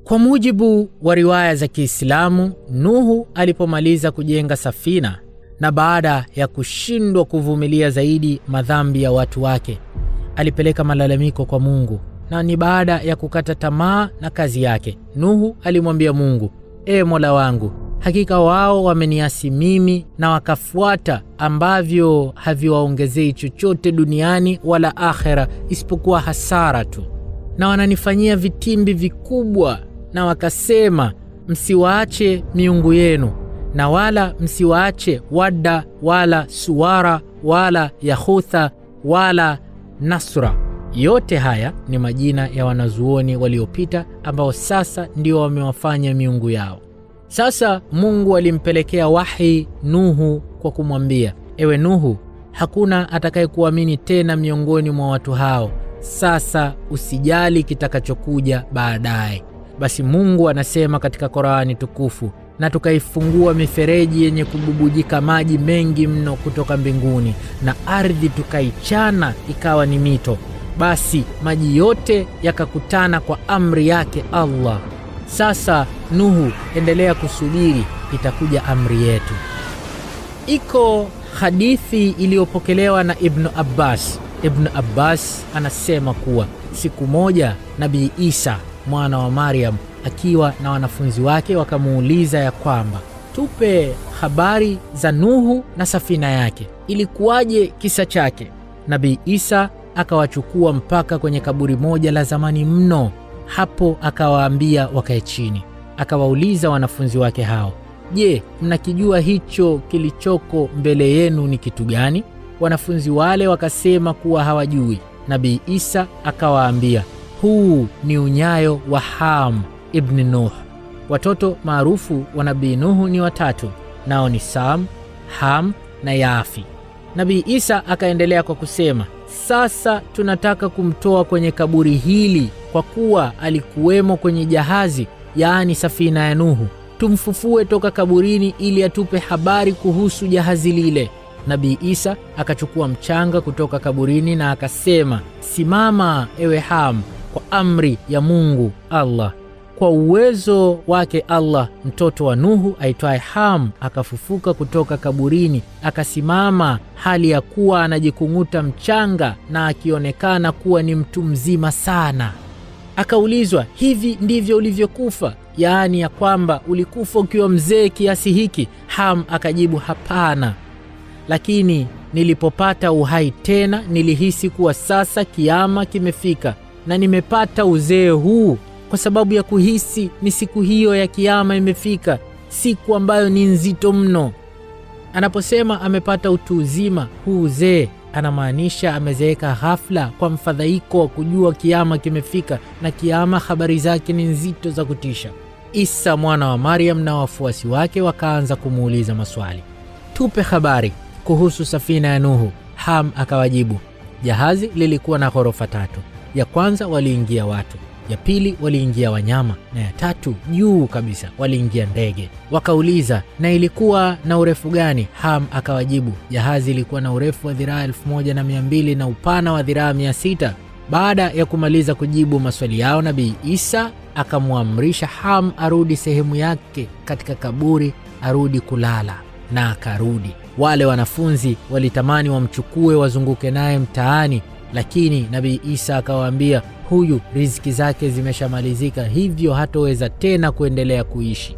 Kwa mujibu wa riwaya za Kiislamu, Nuhu alipomaliza kujenga safina na baada ya kushindwa kuvumilia zaidi madhambi ya watu wake, alipeleka malalamiko kwa Mungu, na ni baada ya kukata tamaa na kazi yake, Nuhu alimwambia Mungu, Mola wangu, hakika wao wameniasi mimi na wakafuata ambavyo haviwaongezei chochote duniani wala akhera isipokuwa hasara tu, na wananifanyia vitimbi vikubwa, na wakasema msiwaache miungu yenu, na wala msiwaache Wadda wala Suwara wala Yahutha wala Nasra. Yote haya ni majina ya wanazuoni waliopita ambao sasa ndio wamewafanya miungu yao. Sasa Mungu alimpelekea wahi Nuhu kwa kumwambia, ewe Nuhu, hakuna atakayekuamini tena miongoni mwa watu hao. Sasa usijali kitakachokuja baadaye. Basi Mungu anasema katika Qur'ani tukufu, na tukaifungua mifereji yenye kububujika maji mengi mno kutoka mbinguni, na ardhi tukaichana ikawa ni mito. Basi maji yote yakakutana kwa amri yake Allah. Sasa Nuhu, endelea kusubiri, itakuja amri yetu. Iko hadithi iliyopokelewa na Ibn Abbas. Ibn Abbas anasema kuwa siku moja Nabii Isa mwana wa Maryam akiwa na wanafunzi wake wakamuuliza ya kwamba, tupe habari za Nuhu na safina yake, ilikuwaje kisa chake? Nabii Isa akawachukua mpaka kwenye kaburi moja la zamani mno. Hapo akawaambia wakae chini. Akawauliza wanafunzi wake hao, je, mnakijua hicho kilichoko mbele yenu ni kitu gani? Wanafunzi wale wakasema kuwa hawajui. Nabii Isa akawaambia, huu ni unyayo wa Ham ibn Nuh. Watoto maarufu wa Nabii Nuhu ni watatu, nao ni Sam, Ham na Yafi. Nabii Isa akaendelea kwa kusema, sasa tunataka kumtoa kwenye kaburi hili kwa kuwa alikuwemo kwenye jahazi, yaani safina ya Nuhu. Tumfufue toka kaburini ili atupe habari kuhusu jahazi lile. Nabii Isa akachukua mchanga kutoka kaburini na akasema, simama ewe Ham, kwa amri ya Mungu Allah. Kwa uwezo wake Allah, mtoto wa Nuhu aitwaye Ham akafufuka kutoka kaburini, akasimama hali ya kuwa anajikung'uta mchanga na akionekana kuwa ni mtu mzima sana. Akaulizwa, hivi ndivyo ulivyokufa? Yaani ya kwamba ulikufa ukiwa mzee kiasi hiki? Ham akajibu, hapana, lakini nilipopata uhai tena nilihisi kuwa sasa kiama kimefika na nimepata uzee huu kwa sababu ya kuhisi ni siku hiyo ya kiama imefika, siku ambayo ni nzito mno. Anaposema amepata utu uzima, huu uzee anamaanisha amezeeka ghafla kwa mfadhaiko wa kujua kiama kimefika, na kiama habari zake ni nzito za kutisha. Isa mwana wa Maryam na wafuasi wake wakaanza kumuuliza maswali, tupe habari kuhusu safina ya Nuhu. Ham akawajibu, jahazi lilikuwa na ghorofa 3. Ya kwanza waliingia watu, ya pili waliingia wanyama, na ya tatu juu kabisa waliingia ndege. Wakauliza, na ilikuwa na urefu gani? Ham akawajibu, jahazi ilikuwa na urefu wa dhiraa 1200 na upana wa dhiraa 600. Baada ya kumaliza kujibu maswali yao, Nabii Isa akamuamrisha Ham arudi sehemu yake katika kaburi, arudi kulala, na akarudi. Wale wanafunzi walitamani wamchukue wazunguke naye mtaani, lakini Nabii Isa akawaambia, huyu riziki zake zimeshamalizika, hivyo hatoweza tena kuendelea kuishi.